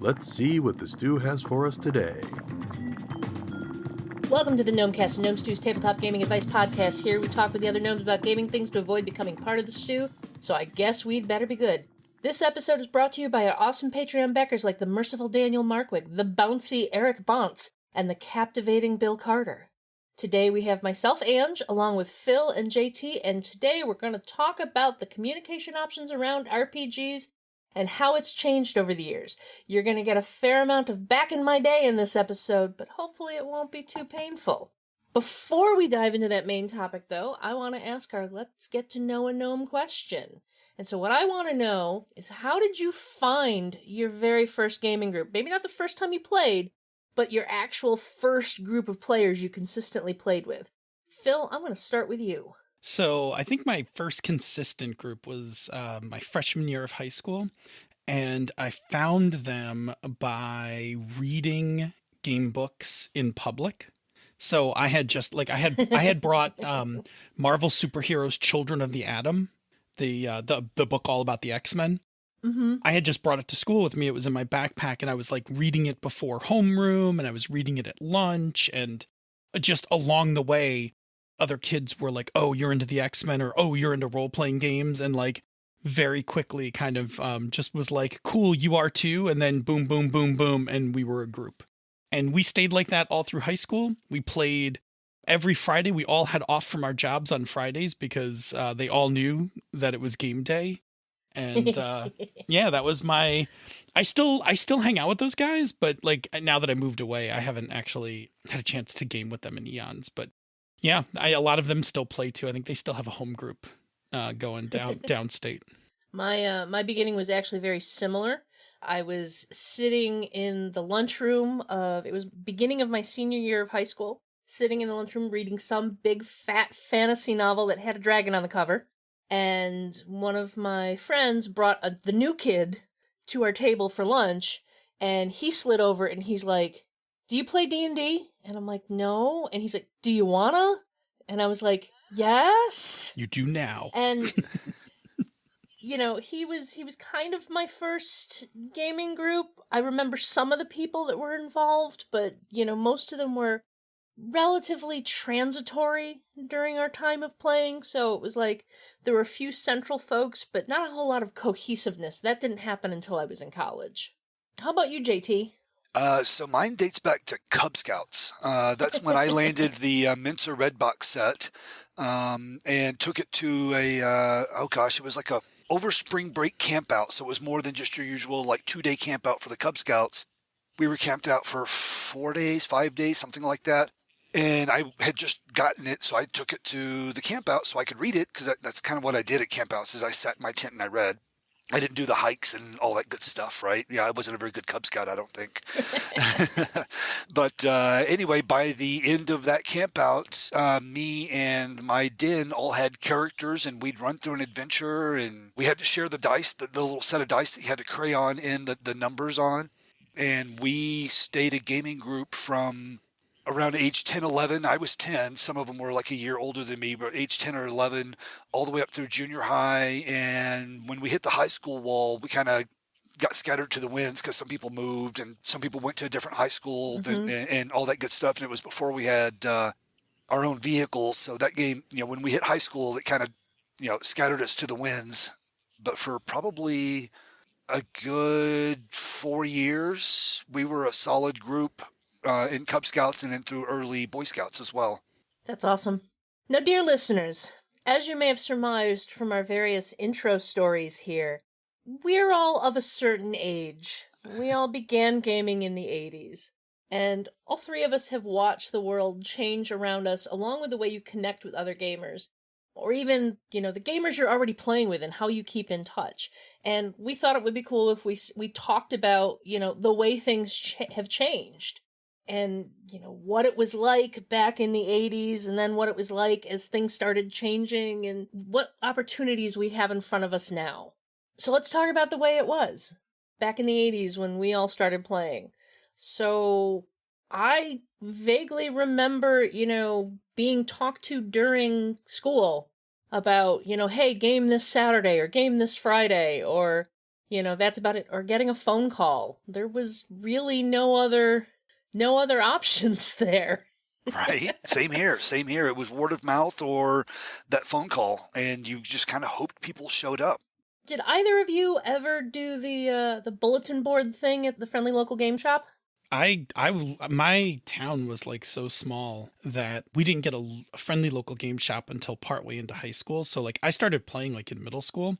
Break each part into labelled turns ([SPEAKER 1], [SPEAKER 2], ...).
[SPEAKER 1] Let's see what the stew has for us today.
[SPEAKER 2] Welcome to the Gnomecast, Gnome Stew's tabletop gaming advice podcast. Here we talk with the other gnomes about gaming things to avoid becoming part of the stew, so I guess we'd better be good. This episode is brought to you by our awesome Patreon backers like the merciful Daniel Markwick, the bouncy Eric Bontz, and the captivating Bill Carter. Today we have myself, Ange, along with Phil and JT, and today we're going to talk about the communication options around RPGs and how it's changed over the years. You're going to get a fair amount of back in my day in this episode, but hopefully it won't be too painful. Before we dive into that main topic, though, I want to ask our let's get to know a gnome question. And so what I want to know is, how did you find your very first gaming group? Maybe not the first time you played, but your actual first group of players you consistently played with. Phil, I'm going to start with you.
[SPEAKER 3] So I think my first consistent group was my freshman year of high school, and I found them by reading game books in public. So I had just I had brought Marvel Superheroes Children of the Atom, the book all about the X-Men.
[SPEAKER 2] Mm-hmm.
[SPEAKER 3] I had just brought it to school with me. It was in my backpack, and I was like reading it before homeroom, and I was reading it at lunch, and just along the way, other kids were like, oh, you're into the X-Men, or oh, you're into role-playing games, and like very quickly kind of just was like, cool, you are too, and then boom, boom, boom, boom, and we were a group. And we stayed like that all through high school. We played every Friday. We all had off from our jobs on Fridays because they all knew that it was game day. And yeah, that was my... I still hang out with those guys, but like now that I moved away, I haven't actually had a chance to game with them in eons, but yeah, a lot of them still play too. I think they still have a home group going downstate.
[SPEAKER 2] My beginning was actually very similar. I was sitting in the lunchroom it was beginning of my senior year of high school, sitting in the lunchroom reading some big fat fantasy novel that had a dragon on the cover. And one of my friends brought the new kid to our table for lunch, and he slid over and he's like, do you play D&D? And I'm like, no. And he's like, do you wanna? And I was like, yes.
[SPEAKER 3] You do now.
[SPEAKER 2] And, you know, he was kind of my first gaming group. I remember some of the people that were involved, but, you know, most of them were relatively transitory during our time of playing. So it was like there were a few central folks, but not a whole lot of cohesiveness. That didn't happen until I was in college. How about you, JT?
[SPEAKER 4] So mine dates back to Cub Scouts. That's when I landed the Mincer Red Box set and took it to it was like a over spring break camp out. So it was more than just your usual like 2-day camp out for the Cub Scouts. We were camped out for 4 days, 5 days, something like that. And I had just gotten it, so I took it to the camp out so I could read it, because that's kind of what I did at camp outs, is I sat in my tent and I read. I didn't do the hikes and all that good stuff, right? Yeah, I wasn't a very good Cub Scout, I don't think. But anyway, by the end of that camp out, me and my den all had characters, and we'd run through an adventure, and we had to share the dice, the little set of dice that you had to crayon in the numbers on. And we stayed a gaming group from around age 10, 11. I was 10. Some of them were like a year older than me, but age 10 or 11, all the way up through junior high. And when we hit the high school wall, we kind of got scattered to the winds because some people moved and some people went to a different high school and all that good stuff. And it was before we had our own vehicles. So that game, you know, when we hit high school, it kind of, you know, scattered us to the winds. But for probably a good 4 years, we were a solid group in Cub Scouts and then through early Boy Scouts as well.
[SPEAKER 2] That's awesome. Now, dear listeners, as you may have surmised from our various intro stories here, we're all of a certain age. We all began gaming in the 80s. And all three of us have watched the world change around us, along with the way you connect with other gamers. Or even, you know, the gamers you're already playing with and how you keep in touch. And we thought it would be cool if we talked about, you know, the way things have changed. And, you know, what it was like back in the 80s, and then what it was like as things started changing, and what opportunities we have in front of us now. So let's talk about the way it was back in the 80s when we all started playing. So I vaguely remember, you know, being talked to during school about, you know, hey, game this Saturday or game this Friday, or, That's about it. Or getting a phone call. There was really no other options there.
[SPEAKER 4] Right. Same here. Same here. It was word of mouth or that phone call, and you just kind of hoped people showed up.
[SPEAKER 2] Did either of you ever do the bulletin board thing at the friendly local game shop?
[SPEAKER 3] My town was like so small that we didn't get a friendly local game shop until partway into high school. So like I started playing like in middle school.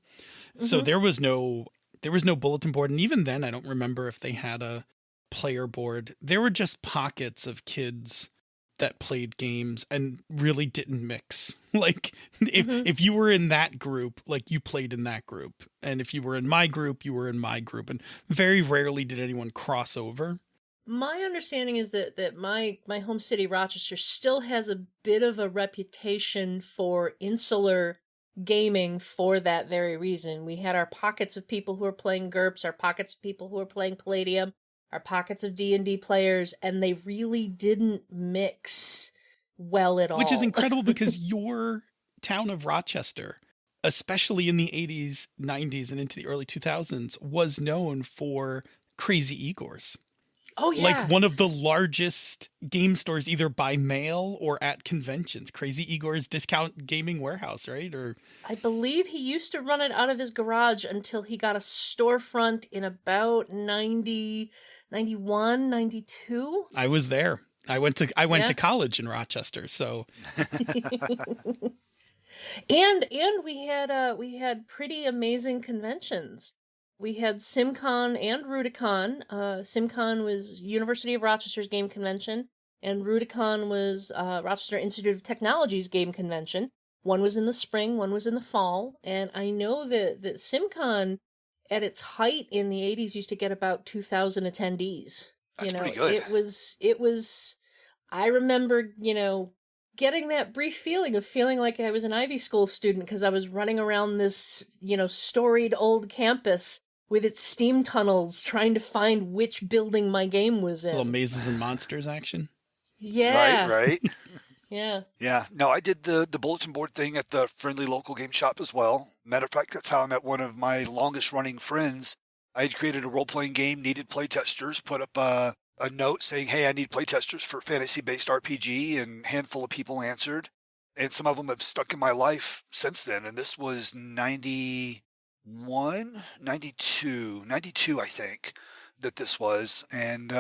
[SPEAKER 3] So there was no bulletin board. And even then I don't remember if they had a player board. There were just pockets of kids that played games and really didn't mix. Like if you were in that group, like you played in that group. And if you were in my group, you were in my group. And very rarely did anyone cross over.
[SPEAKER 2] My understanding is that my home city, Rochester, still has a bit of a reputation for insular gaming for that very reason. We had our pockets of people who were playing GURPS, our pockets of people who were playing Palladium, our pockets of D&D players, and they really didn't mix well at all.
[SPEAKER 3] Which is incredible because your town of Rochester, especially in the 80s, 90s, and into the early 2000s, was known for Crazy Igor's.
[SPEAKER 2] Oh, yeah.
[SPEAKER 3] Like one of the largest game stores, either by mail or at conventions. Crazy Igor's Discount Gaming Warehouse, right? Or
[SPEAKER 2] I believe he used to run it out of his garage until he got a storefront in about 90, 91, 92.
[SPEAKER 3] I was there. I went to college in Rochester, so
[SPEAKER 2] and we had pretty amazing conventions. We had SimCon and Rudicon. SimCon was University of Rochester's game convention, and Rudicon was Rochester Institute of Technology's game convention. One was in the spring, one was in the fall, and I know that SimCon, at its height in the 80s, used to get about 2,000 attendees.
[SPEAKER 4] That's pretty good.
[SPEAKER 2] It was. I remember, getting that brief feeling like I was an Ivy School student because I was running around this, storied old campus with its steam tunnels trying to find which building my game was in.
[SPEAKER 3] little mazes and monsters action.
[SPEAKER 2] Yeah.
[SPEAKER 4] Right.
[SPEAKER 2] Yeah.
[SPEAKER 4] Yeah. No, I did the bulletin board thing at the friendly local game shop as well. Matter of fact, that's how I met one of my longest running friends. I had created a role-playing game, needed playtesters, put up a note saying, hey, I need playtesters for fantasy-based RPG, and a handful of people answered. And some of them have stuck in my life since then. And this was 92, I think, that this was. And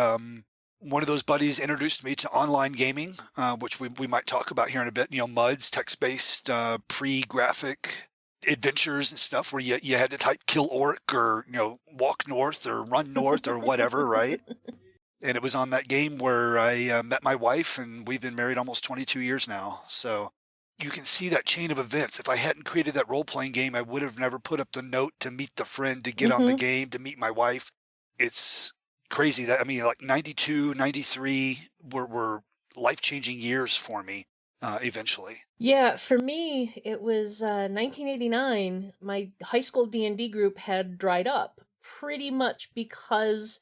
[SPEAKER 4] one of those buddies introduced me to online gaming, which we might talk about here in a bit. MUDs, text-based, pre-graphic adventures and stuff where you had to type kill orc or, walk north or run north or whatever, right? And it was on that game where I met my wife, and we've been married almost 22 years now. So you can see that chain of events. If I hadn't created that role-playing game, I would have never put up the note to meet the friend, to get on the game, to meet my wife. It's crazy. Like 92, 93 were life-changing years for me eventually.
[SPEAKER 2] Yeah, for me, it was 1989. My high school D&D group had dried up pretty much because,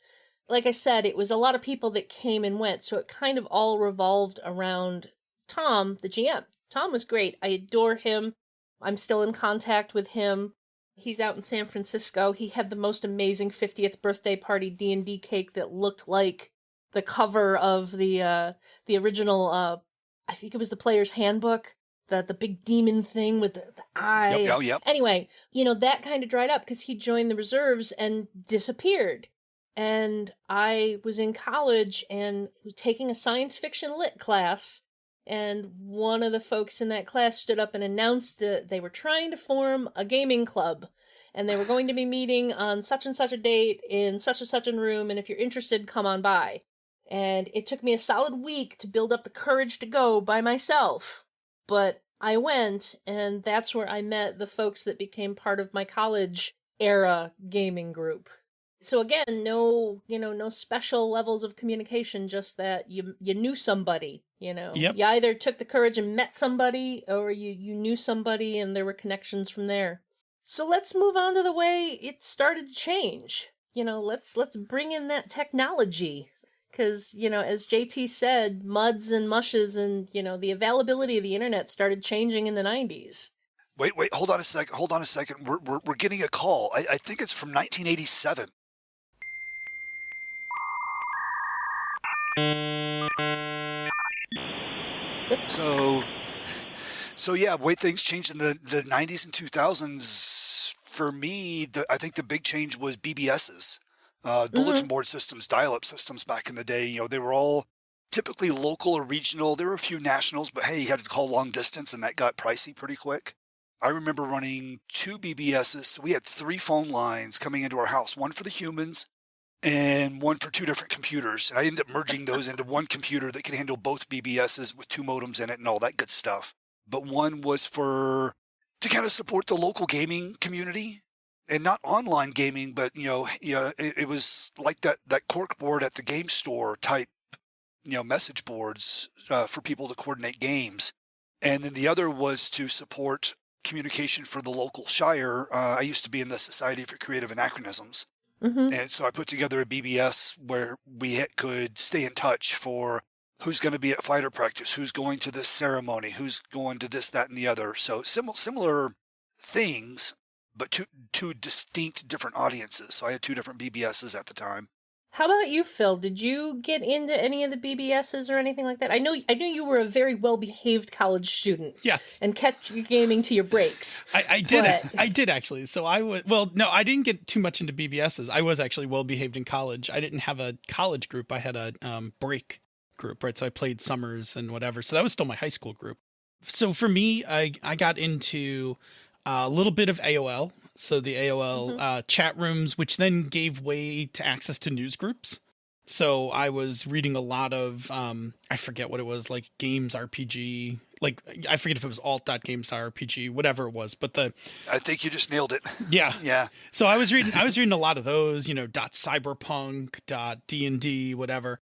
[SPEAKER 2] like I said, it was a lot of people that came and went, so it kind of all revolved around Tom, the GM. Tom was great. I adore him. I'm still in contact with him. He's out in San Francisco. He had the most amazing 50th birthday party D&D cake that looked like the cover of the original, I think it was the Player's Handbook, the big demon thing with the eye.
[SPEAKER 4] Yep.
[SPEAKER 2] Anyway, that kind of dried up because he joined the reserves and disappeared. And I was in college and taking a science fiction lit class, and one of the folks in that class stood up and announced that they were trying to form a gaming club, and they were going to be meeting on such and such a date in such and such a room, and if you're interested, come on by. And it took me a solid week to build up the courage to go by myself. But I went, and that's where I met the folks that became part of my college era gaming group. So again, no special levels of communication, just that you knew somebody,
[SPEAKER 3] Yep.
[SPEAKER 2] You either took the courage and met somebody, or you knew somebody and there were connections from there. So let's move on to the way it started to change. Let's bring in that technology. Because, as JT said, muds and mushes and, the availability of the internet started changing in the 90s.
[SPEAKER 4] Wait, hold on a second. We're getting a call. I think it's from 1987. So yeah, way things changed in the 90s and 2000s. For me, I think the big change was BBSs, bulletin board systems, dial-up systems back in the day. You know, they were all typically local or regional. There were a few nationals, but hey, you had to call long distance, and that got pricey pretty quick. I remember running 2 BBSs. So we had 3 phone lines coming into our house, one for the humans and one for 2 different computers. And I ended up merging those into one computer that could handle both BBSs with 2 modems in it and all that good stuff. But one was to kind of support the local gaming community, and not online gaming, but it was like that cork board at the game store type, message boards for people to coordinate games. And then the other was to support communication for the local shire. I used to be in the Society for Creative Anachronisms. And so I put together a BBS where we could stay in touch for who's going to be at fighter practice, who's going to this ceremony, who's going to this, that, and the other. So similar things, but two distinct different audiences. So I had 2 different BBSs at the time.
[SPEAKER 2] How about you, Phil? Did you get into any of the BBSs or anything like that? I know you were a very well-behaved college student.
[SPEAKER 3] Yes.
[SPEAKER 2] And kept your gaming to your breaks.
[SPEAKER 3] I did. I did actually. So I didn't get too much into BBSs. I was actually well-behaved in college. I didn't have a college group. I had a break group, right? So I played summers and whatever. So that was still my high school group. So for me, I got into a little bit of AOL. So the AOL chat rooms, which then gave way to access to news groups. So I was reading a lot of, I forget what it was, like Games RPG, like I forget if it was alt.games.rpg, whatever it was, but
[SPEAKER 4] I think you just nailed it.
[SPEAKER 3] Yeah.
[SPEAKER 4] Yeah.
[SPEAKER 3] So I was reading a lot of those, .cyberpunk, .d&d, whatever.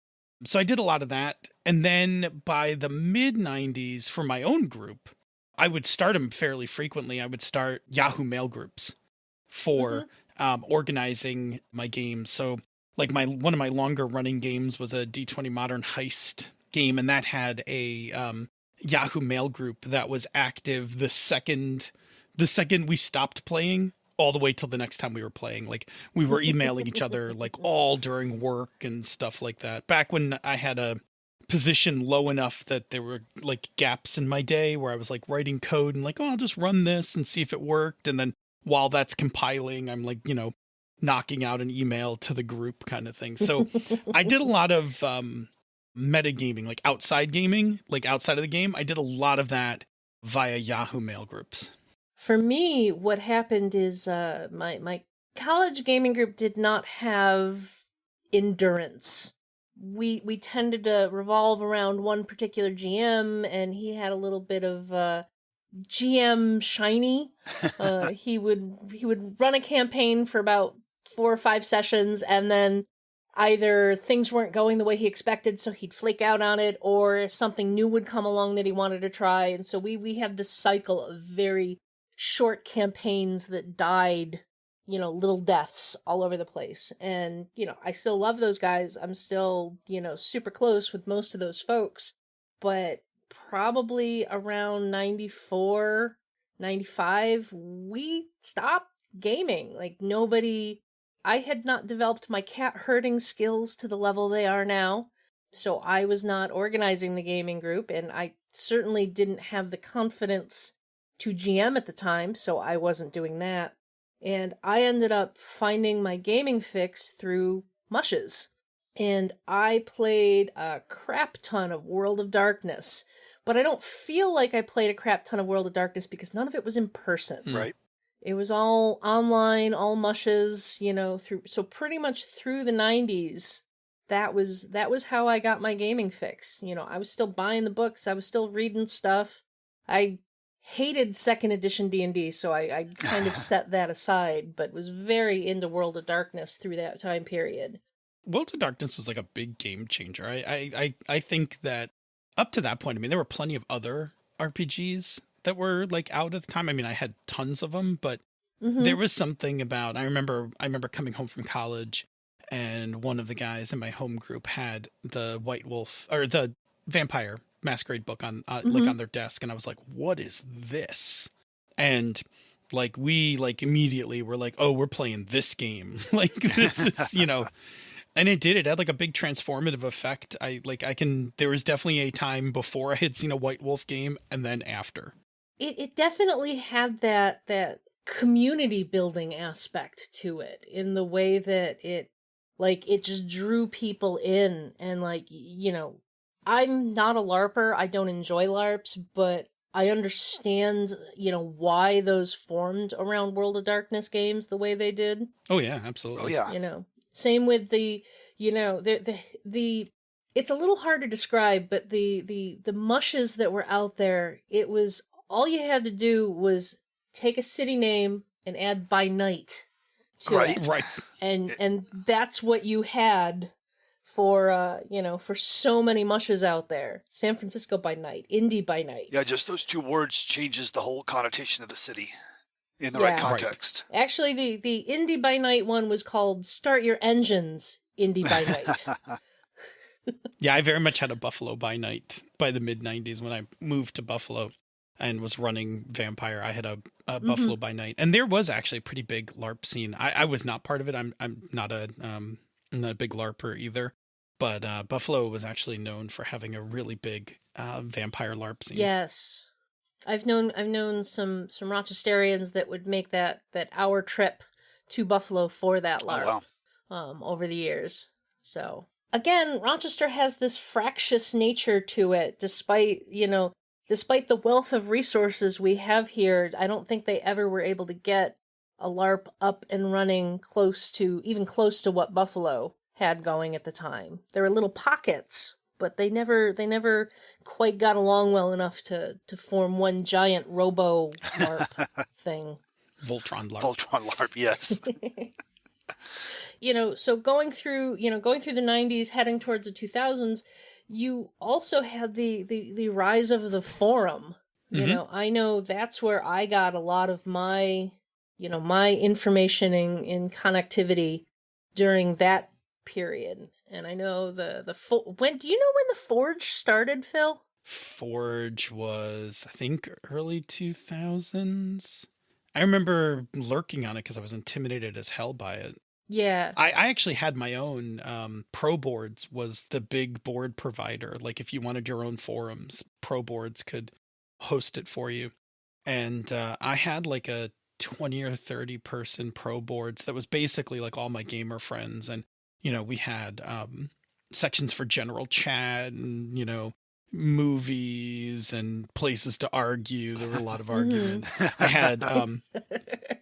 [SPEAKER 3] So I did a lot of that. And then by the mid 90s for my own group, I would start them fairly frequently. I would start Yahoo Mail groups for organizing my games. So like one of my longer running games was a D20 Modern Heist game, and that had a Yahoo Mail group that was active the second we stopped playing all the way till the next time we were playing. Like we were emailing each other like all during work and stuff like that. Back when I had a position low enough that there were like gaps in my day where I was like writing code and like, oh, I'll just run this and see if it worked. And then while that's compiling, I'm like, knocking out an email to the group kind of thing. So I did a lot of metagaming, like outside gaming, like outside of the game. I did a lot of that via Yahoo Mail groups.
[SPEAKER 2] For me, what happened is my college gaming group did not have endurance. We tended to revolve around one particular GM, and he had a little bit of GM shiny. He would run a campaign for about 4 or 5 sessions, and then either things weren't going the way he expected, so he'd flake out on it, or something new would come along that he wanted to try. And so we had this cycle of very short campaigns that died, little deaths all over the place. And, I still love those guys. I'm still, super close with most of those folks. But probably around 94, 95, we stopped gaming. Like I had not developed my cat herding skills to the level they are now. So I was not organizing the gaming group, and I certainly didn't have the confidence to GM at the time, so I wasn't doing that. And I ended up finding my gaming fix through mushes. And I played a crap ton of World of Darkness. But I don't feel like I played a crap ton of World of Darkness because none of it was in person.
[SPEAKER 4] Right.
[SPEAKER 2] It was all online, all mushes, so pretty much through the 90s, that was how I got my gaming fix. I was still buying the books, I was still reading stuff. I hated second edition D&D, so I kind of set that aside, but was very into World of Darkness through that time period.
[SPEAKER 3] World of Darkness was like a big game changer. I think that up to that point, there were plenty of other RPGs that were like out at the time. I had tons of them, but there was something about, I remember coming home from college, and one of the guys in my home group had the White Wolf or the Vampire Masquerade book on like on their desk, and I was like, what is this? And like we like immediately were like, oh, we're playing this game. Like this is, and it had like a big transformative effect. There was definitely a time before I had seen a White Wolf game and then after.
[SPEAKER 2] It definitely had that community building aspect to it, in the way that it just drew people in. And I'm not a LARPer. I don't enjoy LARPs, but I understand, why those formed around World of Darkness games the way they did.
[SPEAKER 3] Oh yeah, absolutely.
[SPEAKER 4] Oh yeah.
[SPEAKER 2] Same with the it's a little hard to describe, but the mushes that were out there, it was, all you had to do was take a city name and add by night to it.
[SPEAKER 3] Right.
[SPEAKER 2] And that's what you had for for so many mushes out there. San Francisco by night, Indy by night.
[SPEAKER 4] Yeah, just those two words changes the whole connotation of the city in the right context.
[SPEAKER 2] Right. Actually, the Indy by night one was called Start Your Engines Indy by Night.
[SPEAKER 3] Yeah, I very much had a Buffalo by night by the mid-90s when I moved to Buffalo and was running Vampire. I had a Buffalo by night, and there was actually a pretty big LARP scene. I was not part of it. I'm not a big LARPer either, but Buffalo was actually known for having a really big vampire LARP scene.
[SPEAKER 2] Yes, I've known some Rochesterians that would make that hour trip to Buffalo for that LARP.
[SPEAKER 4] Oh, wow.
[SPEAKER 2] Over the years. So again, Rochester has this fractious nature to it, despite the wealth of resources we have here. I don't think they ever were able to get a LARP up and running close to what Buffalo had going at the time. There were little pockets, but they never quite got along well enough to form one giant robo LARP thing.
[SPEAKER 3] Voltron LARP.
[SPEAKER 4] Voltron LARP, yes.
[SPEAKER 2] So going through the 90s, heading towards the 2000s, you also had the rise of the forum. I know that's where I got a lot of my information in connectivity during that period. And I know do you know when the Forge started, Phil?
[SPEAKER 3] Forge was, I think, early 2000s. I remember lurking on it because I was intimidated as hell by it.
[SPEAKER 2] Yeah.
[SPEAKER 3] I actually had my own. Pro Boards was the big board provider. Like if you wanted your own forums, Pro Boards could host it for you. And I had like a 20 or 30 person Pro Boards that was basically like all my gamer friends. And, we had sections for general chat and, movies and places to argue. There were a lot of arguments. I had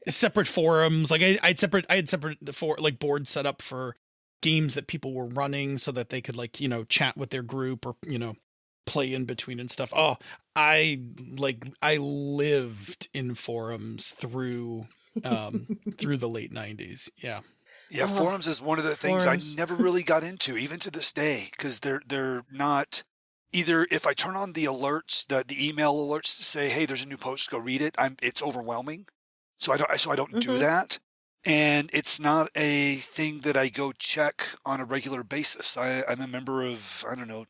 [SPEAKER 3] separate forums. Like I had separate boards set up for games that people were running so that they could chat with their group or play in between and stuff. Oh, I lived in forums through the late 90s. Yeah.
[SPEAKER 4] Yeah, forums is one of the things I never really got into, even to this day, because they're not. Either if I turn on the alerts, the email alerts to say, "Hey, there's a new post, go read it," it's overwhelming, so I don't do that, and it's not a thing that I go check on a regular basis. I'm a member of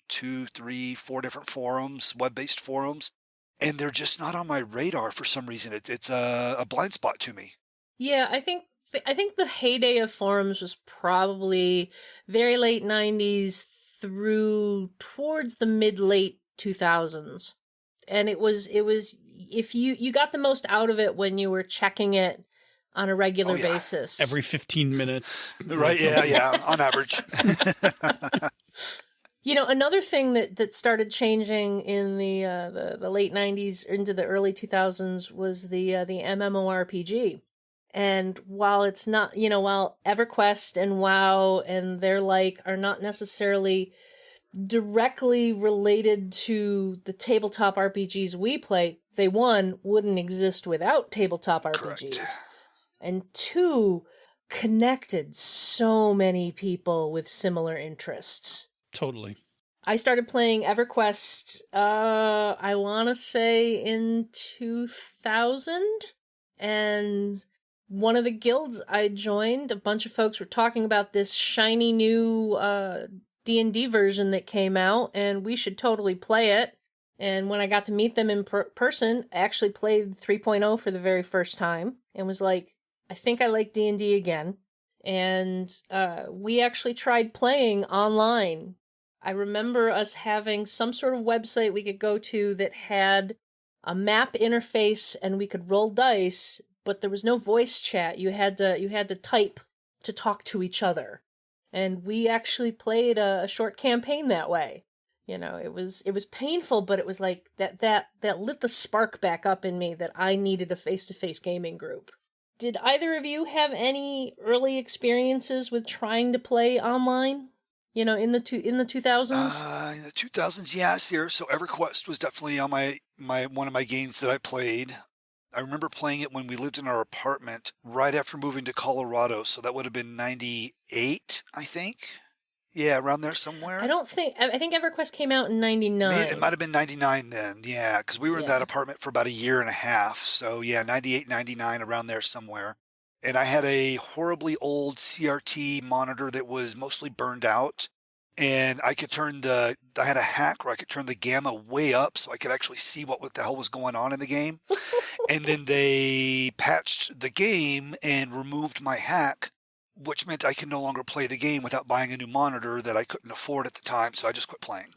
[SPEAKER 4] 2, 3, 4 different forums, web-based forums, and they're just not on my radar for some reason. It's a blind spot to me.
[SPEAKER 2] Yeah, I think the heyday of forums was probably very late 90s. Through towards the mid-late 2000s. And it was if you got the most out of it when you were checking it on a regular basis.
[SPEAKER 3] Every 15 minutes.
[SPEAKER 4] Right, yeah, on average.
[SPEAKER 2] Another thing that started changing in the late 90s into the early 2000s was the MMORPG. And while it's not, while EverQuest and WoW and their are not necessarily directly related to the tabletop RPGs we play, they, one, wouldn't exist without tabletop RPGs.
[SPEAKER 4] Correct.
[SPEAKER 2] And two, connected so many people with similar interests.
[SPEAKER 3] Totally.
[SPEAKER 2] I started playing EverQuest, I want to say in 2000, and one of the guilds I joined, a bunch of folks were talking about this shiny new D&D version that came out, and we should totally play it. And when I got to meet them in person, I actually played 3.0 for the very first time and was like, I think I like D&D again. And we actually tried playing online. I remember us having some sort of website we could go to that had a map interface and we could roll dice, but there was no voice chat. You had to type to talk to each other. And we actually played a short campaign that way. You know, it was painful, but it was like that lit the spark back up in me that I needed a face-to-face gaming group. Did either of you have any early experiences with trying to play online? You know, in the 2000s?
[SPEAKER 4] In the 2000s, yes. Here, so EverQuest was definitely on my one of my games that I played. I remember playing it when we lived in our apartment right after moving to Colorado. So that would have been 98, I think. Yeah, around there somewhere.
[SPEAKER 2] I think EverQuest came out in 99.
[SPEAKER 4] It might have been 99 then, yeah, because we were in that apartment for about a year and a half. So yeah, 98, 99, around there somewhere. And I had a horribly old CRT monitor that was mostly burned out. And I had a hack where I could turn the gamma way up so I could actually see what the hell was going on in the game. And then they patched the game and removed my hack, which meant I could no longer play the game without buying a new monitor that I couldn't afford at the time, so I just quit playing.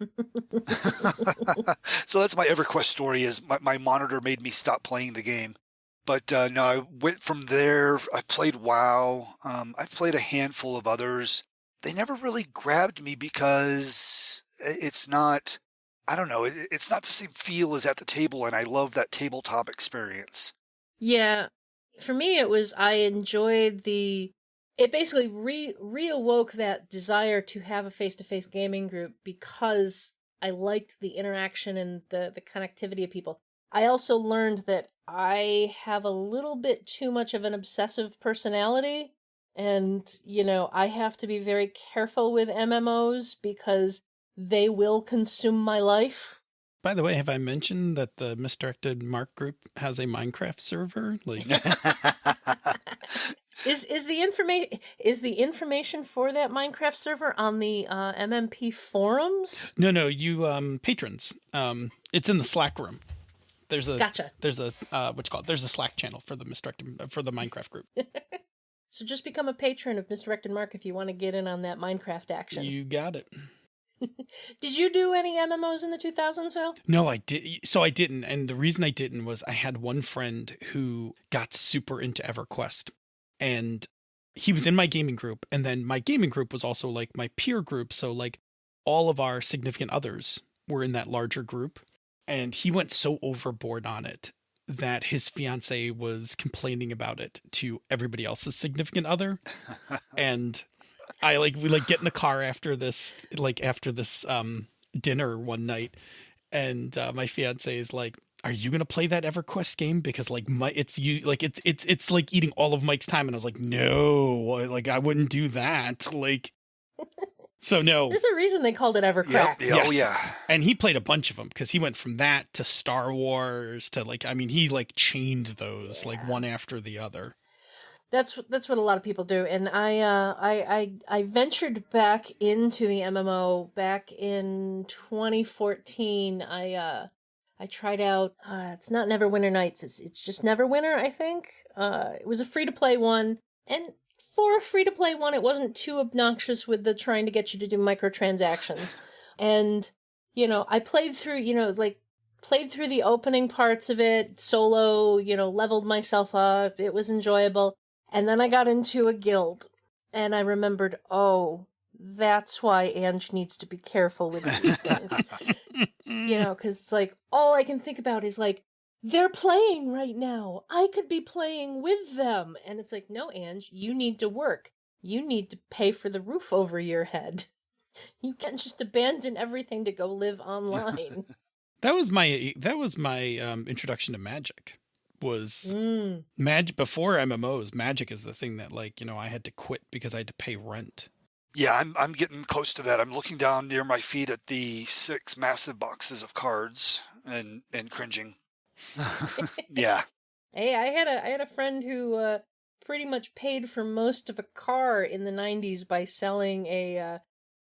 [SPEAKER 4] So that's my EverQuest story, is my monitor made me stop playing the game. But no, I went from there. I played WoW. I've played a handful of others. They never really grabbed me because it's not, I don't know, it's not the same feel as at the table, and I love that tabletop experience.
[SPEAKER 2] Yeah, for me it was, I enjoyed it basically reawoke that desire to have a face-to-face gaming group because I liked the interaction and the connectivity of people. I also learned that I have a little bit too much of an obsessive personality, and, you know, I have to be very careful with MMOs because they will consume my life.
[SPEAKER 3] By the way, have I mentioned that the Misdirected Mark group has a Minecraft server? Like,
[SPEAKER 2] Is the information for that Minecraft server on the MMP forums?
[SPEAKER 3] no, you patrons. It's in the Slack room. There's a
[SPEAKER 2] Gotcha.
[SPEAKER 3] There's a there's a Slack channel for the Minecraft group.
[SPEAKER 2] So just become a patron of Misdirected Mark if you want to get in on that Minecraft action.
[SPEAKER 3] You got it.
[SPEAKER 2] Did you do any MMOs in the 2000s, Phil?
[SPEAKER 3] No, I did. So I didn't. And the reason I didn't was I had one friend who got super into EverQuest, and he was in my gaming group. And then my gaming group was also like my peer group. So like all of our significant others were in that larger group. And he went so overboard on it that his fiance was complaining about it to everybody else's significant other. And we get in the car after this dinner one night, and my fiance is like, "Are you gonna play that EverQuest game? Because like it's like eating all of Mike's time." And I was like, "No, like I wouldn't do that." Like, so no.
[SPEAKER 2] There's a reason they called it EverCrack.
[SPEAKER 4] Yep.
[SPEAKER 3] Yes.
[SPEAKER 4] Oh yeah.
[SPEAKER 3] And he played a bunch of them because he went from that to Star Wars to he like chained those like one after the other.
[SPEAKER 2] That's what a lot of people do, and I ventured back into the MMO back in 2014. I tried out. It's not Neverwinter Nights. It's just Neverwinter, I think. It was a free to play one, and for a free to play one, it wasn't too obnoxious with the trying to get you to do microtransactions. And you know, I played through. Played through the opening parts of it solo. Leveled myself up. It was enjoyable. And then I got into a guild, and I remembered, oh, that's why Ange needs to be careful with these things. Because it's like, all I can think about is like, they're playing right now. I could be playing with them. And it's like, no, Ange, you need to work. You need to pay for the roof over your head. You can't just abandon everything to go live online.
[SPEAKER 3] That was my introduction to Magic. Was Magic before MMOs. Magic is the thing that I had to quit because I had to pay rent.
[SPEAKER 4] Yeah, I'm getting close to that. I'm looking down near my feet at the 6 massive boxes of cards and cringing. Yeah.
[SPEAKER 2] Hey, I had a friend who pretty much paid for most of a car in the 90s by selling a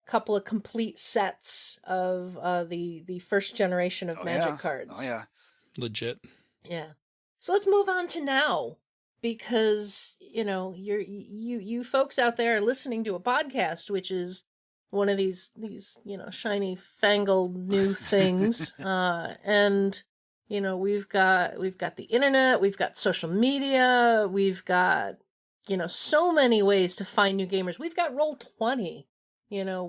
[SPEAKER 2] couple of complete sets of the first generation of Magic cards.
[SPEAKER 4] Oh yeah.
[SPEAKER 3] Legit.
[SPEAKER 2] Yeah. So let's move on to now, because you folks out there are listening to a podcast, which is one of these shiny fangled new things, and we've got the internet, we've got social media, we've got so many ways to find new gamers. We've got Roll20,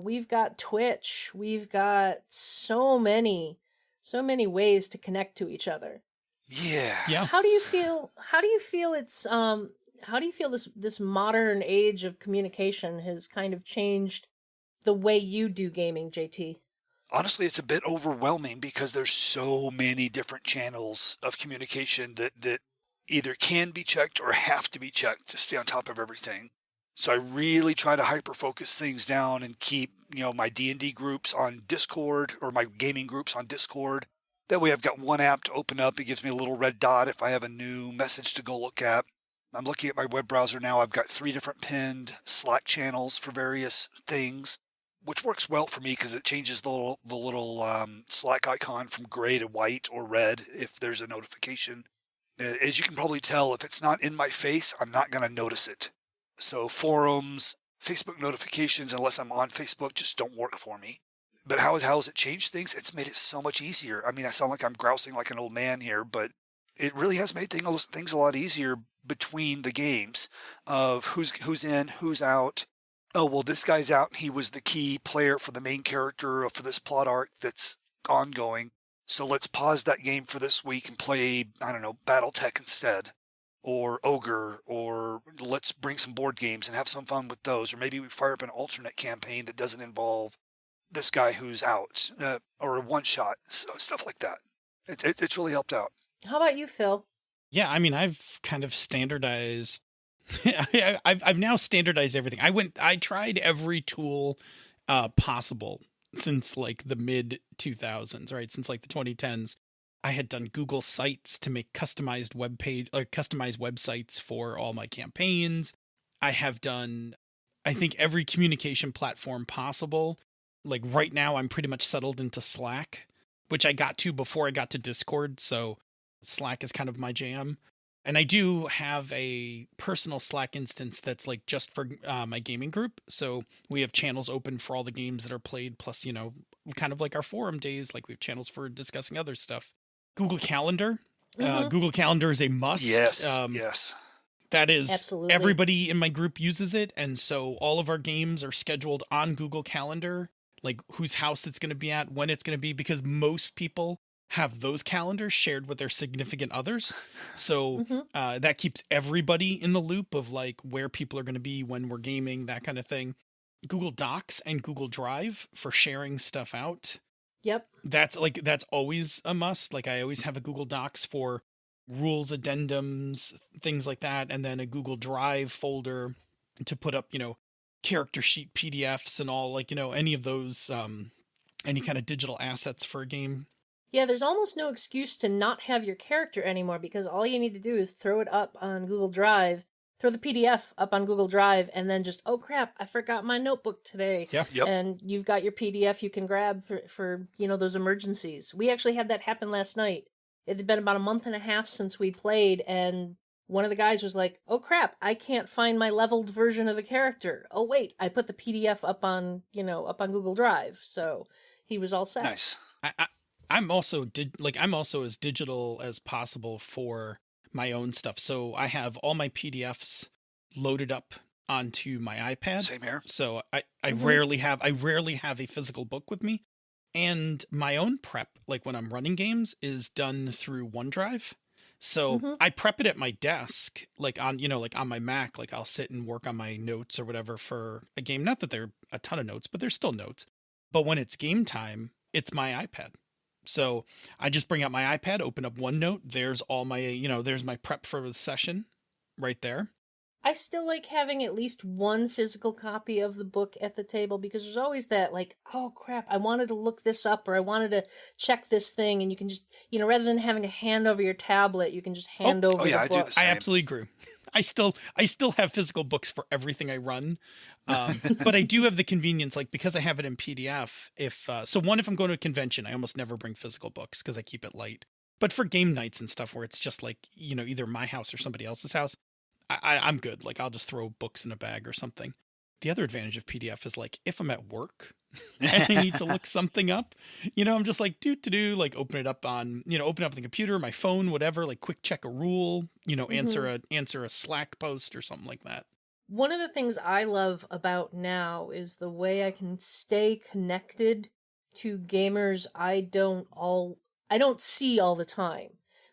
[SPEAKER 2] we've got Twitch, we've got so many ways to connect to each other.
[SPEAKER 4] Yeah.
[SPEAKER 2] How do you feel it's how do you feel this modern age of communication has kind of changed the way you do gaming, JT?
[SPEAKER 4] Honestly, it's a bit overwhelming because there's so many different channels of communication that either can be checked or have to be checked to stay on top of everything. So I really try to hyper-focus things down and keep, my D&D groups on Discord, or my gaming groups on Discord. That way I've got one app to open up. It gives me a little red dot if I have a new message to go look at. I'm looking at my web browser now. I've got 3 different pinned Slack channels for various things, which works well for me because it changes the little Slack icon from gray to white or red if there's a notification. As you can probably tell, if it's not in my face, I'm not going to notice it. So forums, Facebook notifications, unless I'm on Facebook, just don't work for me. But how has it changed things? It's made it so much easier. I mean, I sound like I'm grousing like an old man here, but it really has made things a lot easier between the games of who's in, who's out. Oh, well, this guy's out. He was the key player for the main character or for this plot arc that's ongoing. So let's pause that game for this week and play, I don't know, Battletech instead, or Ogre, or let's bring some board games and have some fun with those. Or maybe we fire up an alternate campaign that doesn't involve this guy who's out, or a one-shot, stuff like that. It's really helped out.
[SPEAKER 2] How about you, Phil?
[SPEAKER 3] Yeah, I mean, I've kind of standardized. I've now standardized everything. I tried every tool possible since like the mid 2000s, right? Since like the 2010s. I had done Google Sites to make customized customized websites for all my campaigns. I have done, I think, every communication platform possible. Like right now, I'm pretty much settled into Slack, which I got to before I got to Discord. So Slack is kind of my jam. And I do have a personal Slack instance that's like just for my gaming group. So we have channels open for all the games that are played, plus, kind of like our forum days, like we have channels for discussing other stuff. Google Calendar. Google Calendar is a must.
[SPEAKER 4] Yes.
[SPEAKER 3] That is,
[SPEAKER 2] absolutely.
[SPEAKER 3] Everybody in my group uses it. And so all of our games are scheduled on Google Calendar, like whose house it's going to be at, when it's going to be, because most people have those calendars shared with their significant others. So that keeps everybody in the loop of like where people are going to be when we're gaming, that kind of thing. Google Docs and Google Drive for sharing stuff out.
[SPEAKER 2] Yep.
[SPEAKER 3] That's always a must. Like I always have a Google Docs for rules, addendums, things like that. And then a Google Drive folder to put up, character sheet PDFs and all, like, any of those, any kind of digital assets for a game.
[SPEAKER 2] Yeah, there's almost no excuse to not have your character anymore, because all you need to do is throw it up on Google Drive, throw the PDF up on Google Drive, and then just, oh crap, I forgot my notebook today.
[SPEAKER 3] Yeah.
[SPEAKER 4] Yep.
[SPEAKER 2] And you've got your PDF you can grab for those emergencies. We actually had that happen last night. It had been about a month and a half since we played, and one of the guys was like, oh crap, I can't find my leveled version of the character. Oh wait, I put the PDF up on Google Drive. So he was all set.
[SPEAKER 4] Nice.
[SPEAKER 3] I'm also as digital as possible for my own stuff. So I have all my PDFs loaded up onto my iPad.
[SPEAKER 4] Same here.
[SPEAKER 3] So I rarely have a physical book with me. And my own prep, like when I'm running games, is done through OneDrive. So I prep it at my desk, like on my Mac, like I'll sit and work on my notes or whatever for a game. Not that they're a ton of notes, but they're still notes. But when it's game time, it's my iPad. So I just bring out my iPad, open up OneNote. There's all my, there's my prep for the session right there.
[SPEAKER 2] I still like having at least one physical copy of the book at the table, because there's always that, like, oh crap, I wanted to look this up, or I wanted to check this thing, and you can just, rather than having to hand over your tablet, you can just hand over the book.
[SPEAKER 4] I do the same.
[SPEAKER 3] I absolutely agree. I still have physical books for everything I run. But I do have the convenience, like, because I have it in PDF. If I'm going to a convention, I almost never bring physical books because I keep it light. But for game nights and stuff where it's just like, either my house or somebody else's house, I'm good. Like, I'll just throw books in a bag or something. The other advantage of PDF is, like, if I'm at work and I need to look something up, I'm just like, like open it up on, open up the computer, my phone, whatever, like quick check a rule, answer a Slack post or something like that.
[SPEAKER 2] One of the things I love about now is the way I can stay connected to gamers I don't see all the time.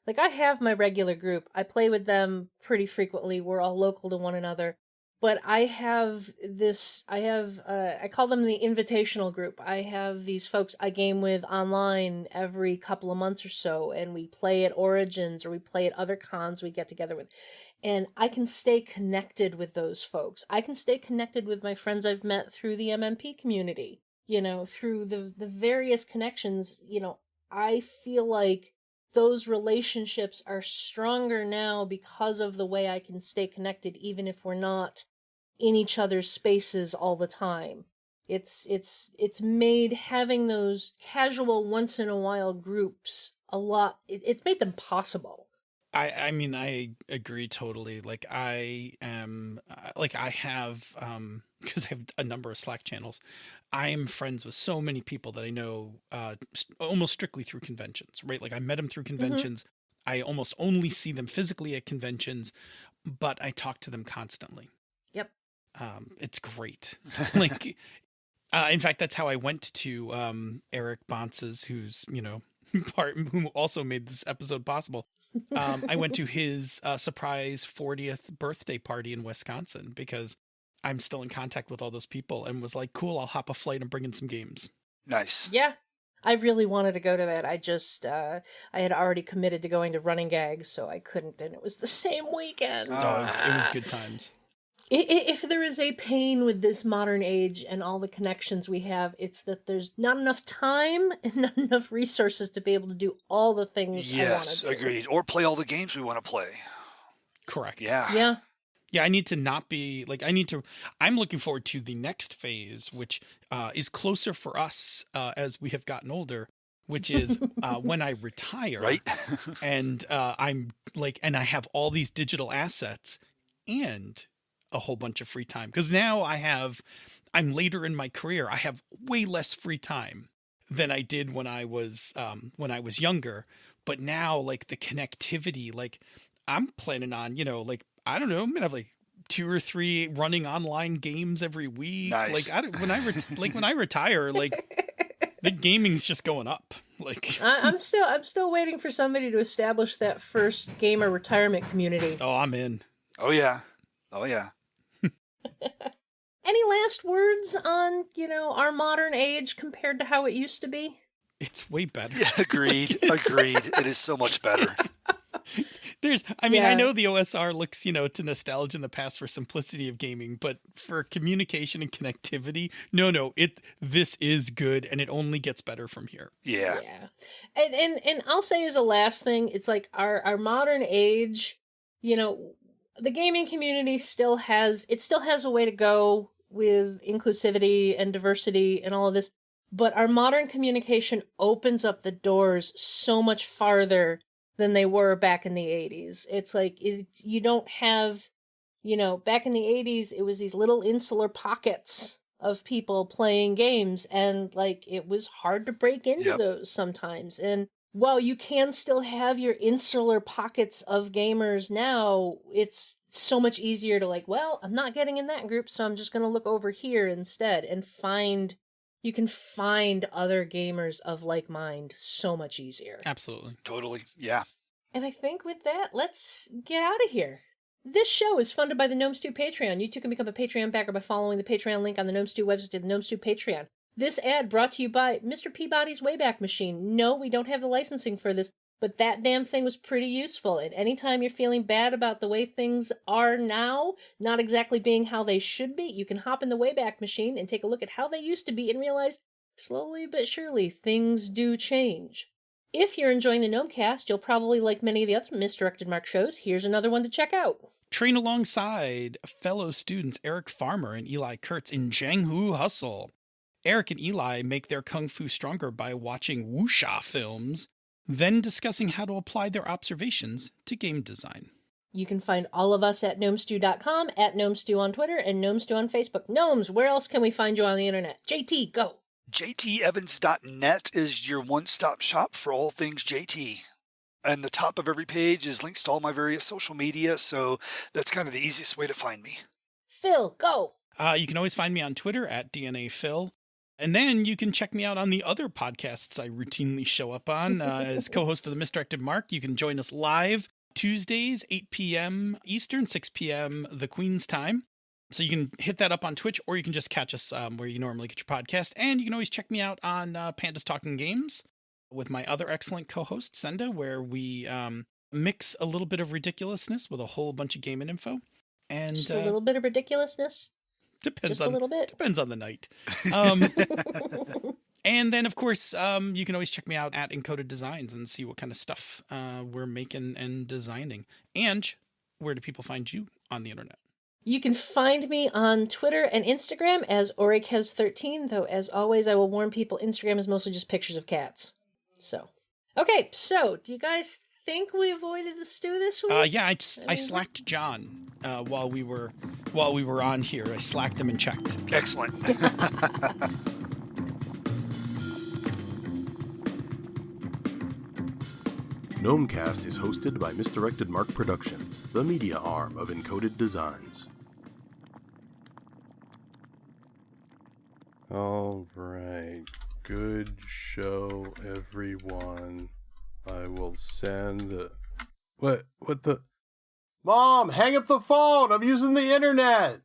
[SPEAKER 2] Like, I have my regular group. I play with them pretty frequently. We're all local to one another. But I call them the invitational group. I have these folks I game with online every couple of months or so, and we play at Origins or we play at other cons we get together with. And I can stay connected with those folks. I can stay connected with my friends I've met through the MMP community, through the various connections. I feel like those relationships are stronger now because of the way I can stay connected, even if we're not in each other's spaces all the time. It's made having those casual once in a while groups a lot. It's made them possible.
[SPEAKER 3] I mean, I agree totally. Like, I am, I have, because I have a number of Slack channels, I am friends with so many people that I know almost strictly through conventions, right? Like, I met them through conventions. I almost only see them physically at conventions, but I talk to them constantly.
[SPEAKER 2] Yep.
[SPEAKER 3] It's great. Like, in fact, that's how I went to Eric Bonce's, who's, who also made this episode possible. I went to his surprise 40th birthday party in Wisconsin because I'm still in contact with all those people and was like, cool, I'll hop a flight and bring in some games.
[SPEAKER 4] Nice.
[SPEAKER 2] Yeah. I really wanted to go to that. I just, I had already committed to going to Running Gag, so I couldn't, and it was the same weekend.
[SPEAKER 3] It was good times.
[SPEAKER 2] If there is a pain with this modern age and all the connections we have, it's that there's not enough time and not enough resources to be able to do all the things I want to do.
[SPEAKER 4] Yes, agreed. Or play all the games we want to play.
[SPEAKER 3] Correct.
[SPEAKER 2] Yeah.
[SPEAKER 3] Yeah, I need to not be, like, I'm looking forward to the next phase, which is closer for us as we have gotten older, which is when I retire.
[SPEAKER 4] Right.
[SPEAKER 3] And I'm like, and I have all these digital assets and a whole bunch of free time. Because now I'm later in my career. I have way less free time than I did when I was younger. But now, like, the connectivity, like, I'm planning on, like, I don't know, I'm gonna have like 2 or 3 running online games every week.
[SPEAKER 4] Nice.
[SPEAKER 3] Like, when I retire, like, the gaming's just going up. Like,
[SPEAKER 2] I'm still waiting for somebody to establish that first gamer retirement community.
[SPEAKER 3] oh, I'm in.
[SPEAKER 4] Oh yeah.
[SPEAKER 2] Any last words on, our modern age compared to how it used to be?
[SPEAKER 3] It's way better.
[SPEAKER 4] Yeah, agreed. It is so much better.
[SPEAKER 3] I know the OSR looks, to nostalgia in the past for simplicity of gaming, but for communication and connectivity, this is good and it only gets better from here.
[SPEAKER 4] Yeah.
[SPEAKER 2] And I'll say as a last thing, it's like our modern age, the gaming community still has a way to go with inclusivity and diversity and all of this, but our modern communication opens up the doors so much farther than they were back in the 80s. It's like, you don't have, back in the 80s, it was these little insular pockets of people playing games, and like, it was hard to break into those sometimes. And while you can still have your insular pockets of gamers now, it's so much easier to like, well, I'm not getting in that group, so I'm just going to look over here instead and you can find other gamers of like mind so much easier.
[SPEAKER 3] Absolutely.
[SPEAKER 4] Totally. Yeah.
[SPEAKER 2] And I think with that, let's get out of here. This show is funded by the Gnome Stew Patreon. You too can become a Patreon backer by following the Patreon link on the Gnome Stew website to the Gnome Stew Patreon. This ad brought to you by Mr. Peabody's Wayback Machine. No, we don't have the licensing for this, but that damn thing was pretty useful. And anytime you're feeling bad about the way things are now, not exactly being how they should be, you can hop in the Wayback Machine and take a look at how they used to be and realize, slowly but surely, things do change. If you're enjoying the Gnomecast, you'll probably like many of the other Misdirected Mark shows. Here's another one to check out.
[SPEAKER 3] Train alongside fellow students Eric Farmer and Eli Kurtz in Jianghu Hustle. Eric and Eli make their kung fu stronger by watching wuxia films, then discussing how to apply their observations to game design.
[SPEAKER 2] You can find all of us at gnomestew.com, at gnomestew on Twitter, and gnomestew on Facebook. Gnomes, where else can we find you on the internet? JT, go!
[SPEAKER 4] jtevans.net is your one-stop shop for all things JT. And the top of every page is links to all my various social media, so that's kind of the easiest way to find me.
[SPEAKER 2] Phil, go!
[SPEAKER 3] You can always find me on Twitter at DNAPhil. And then you can check me out on the other podcasts I routinely show up on. As co-host of the Misdirected Mark, you can join us live Tuesdays, 8 p.m. Eastern, 6 p.m. the Queen's time. So you can hit that up on Twitch, or you can just catch us where you normally get your podcast. And you can always check me out on Pandas Talking Games with my other excellent co-host, Senda, where we mix a little bit of ridiculousness with a whole bunch of gaming info. And
[SPEAKER 2] Just a little bit of ridiculousness?
[SPEAKER 3] Depends
[SPEAKER 2] Just a little bit?
[SPEAKER 3] Depends on the night. And then, of course, you can always check me out at Encoded Designs and see what kind of stuff we're making and designing. And where do people find you on the internet?
[SPEAKER 2] You can find me on Twitter and Instagram as Orikez13, though as always I will warn people Instagram is mostly just pictures of cats. So, okay, so do you guys think we avoided the stew this week?
[SPEAKER 3] Yeah, I slacked John while we were on here. I slacked him and checked.
[SPEAKER 4] Excellent.
[SPEAKER 1] Gnomecast is hosted by Misdirected Mark Productions, the media arm of Encoded Designs. All right. Good show, everyone. I will send the... What the... Mom, hang up the phone! I'm using the internet!